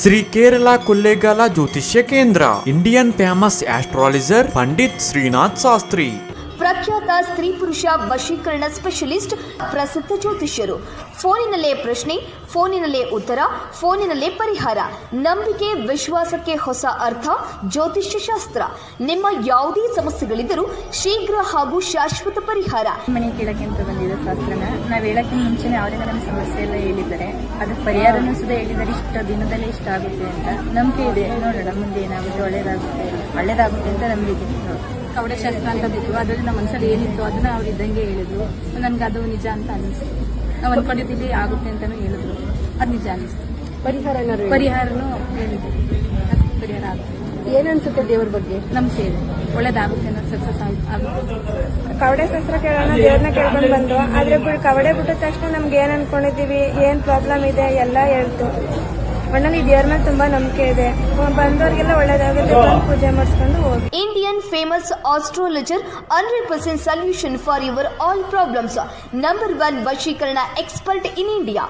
ಶ್ರೀ ಕೇರಳ ಕೊಳ್ಳೇಗಾಲ ಜ್ಯೋತಿಷ್ಯ ಕೇಂದ್ರ. Indian famous astrologer Pandit Srinath Shastri. ಪ್ರಖ್ಯಾತ ಸ್ತ್ರೀ ಪುರುಷ ವಶೀಕರಣ ಸ್ಪೆಷಲಿಸ್ಟ್, ಪ್ರಸಿದ್ಧ ಜ್ಯೋತಿಷ್ಯರು. ಫೋನಿನಲ್ಲೇ ಪ್ರಶ್ನೆ, ಫೋನಿನಲ್ಲೇ ಉತ್ತರ, ಫೋನಿನಲ್ಲೇ ಪರಿಹಾರ. ನಂಬಿಕೆ ವಿಶ್ವಾಸಕ್ಕೆ ಹೊಸ ಅರ್ಥ. ಜ್ಯೋತಿಷ್ಯ ಶಾಸ್ತ್ರ. ನಿಮ್ಮ ಯಾವುದೇ ಸಮಸ್ಯೆಗಳಿದ್ದರೂ ಶೀಘ್ರ ಹಾಗೂ ಶಾಶ್ವತ ಪರಿಹಾರ. ಮನೆ ಕೇಳಕ್ಕೆ ಅಂತ ಬಂದಿದೆ ಶಾಸ್ತ್ರನ. ನಾವು ಹೇಳಕ್ಕೆ ಮುಂಚೆನೆ ಅವರಿಂದ ನಮ್ಮ ಸಮಸ್ಯೆ ಎಲ್ಲ ಹೇಳಿದ್ದಾರೆ. ಅದಕ್ಕೆ ಪರಿಹಾರನೂ ಸುದ ಹೇಳಿದ್ದಾರೆ. ಇಷ್ಟ ದಿನದಲ್ಲೇ ಇಷ್ಟ ಆಗುತ್ತೆ ಅಂತ ನಂಬಿಕೆ ಇದೆ. ನೋಡೋಣ ಮುಂದೆ ಏನಾಗುತ್ತೆ, ಒಳ್ಳೇದಾಗುತ್ತೆ ಅಂತ ನಂಬಿಕೆ. ಕವಡೆ ಶಾಸ್ತ್ರ ಅಂತ ಬಿಟ್ಟು ಅದರಲ್ಲಿ ನಮ್ಮ ಮನಸ್ಸಲ್ಲಿ ಏನಿತ್ತು ಅದನ್ನ ಅವ್ರು ಇದ್ದಂಗೆ ಹೇಳಿದ್ರು. ನನ್ಗೆ ಅದು ನಿಜ ಅಂತ ಅನಿಸ್ತು. ನಾವು ಅನ್ಕೊಂಡಿದ್ದೀವಿ ಆಗುತ್ತೆ ಅಂತಾನು ಹೇಳಿದ್ರು. ಅದು ನಿಜ ಅನಿಸ್ತು. ಪರಿಹಾರನೂ ಹೇಳಿದ್ರು. ಪರಿಹಾರ ಆಗುತ್ತೆ. ಏನನ್ಸುತ್ತೆ ದೇವ್ರ ಬಗ್ಗೆ? ನಂಬಿಕೆ ಇದೆ, ಒಳ್ಳೇದಾಗುತ್ತೆ ಅನ್ನೋದು ಸಕ್ಸಸ್ ಆಗುತ್ತೆ. ಕವಡೆ ಶಾಸ್ತ್ರ ಕೇಳೋಣ, ದೇವ್ರನ್ನ ಕೇಳ್ಕೊಂಡು ಬಂದು ಆದ್ರೆ ಕವಡೆ ಬಿಟ್ಟ ತಕ್ಷಣ ನಮ್ಗೆ ಏನ್ ಅನ್ಕೊಂಡಿದೀವಿ, ಏನ್ ಪ್ರಾಬ್ಲಮ್ ಇದೆ ಎಲ್ಲ ಹೇಳ್ತು. ಒಳ್ಳೆ ದೇವ್ರ ಮೇಲೆ ತುಂಬಾ ನಂಬಿಕೆ ಇದೆ. ಬಂದವರಿಗೆಲ್ಲ ಒಳ್ಳೇದಾಗುತ್ತೆ. ಪೂಜೆ ಮಾಡಿಸ್ಕೊಂಡು ಹೋಗಿ. Indian famous astrologer, 100% solution for your all problems. Number 1 ವಶೀಕರಣ expert in India.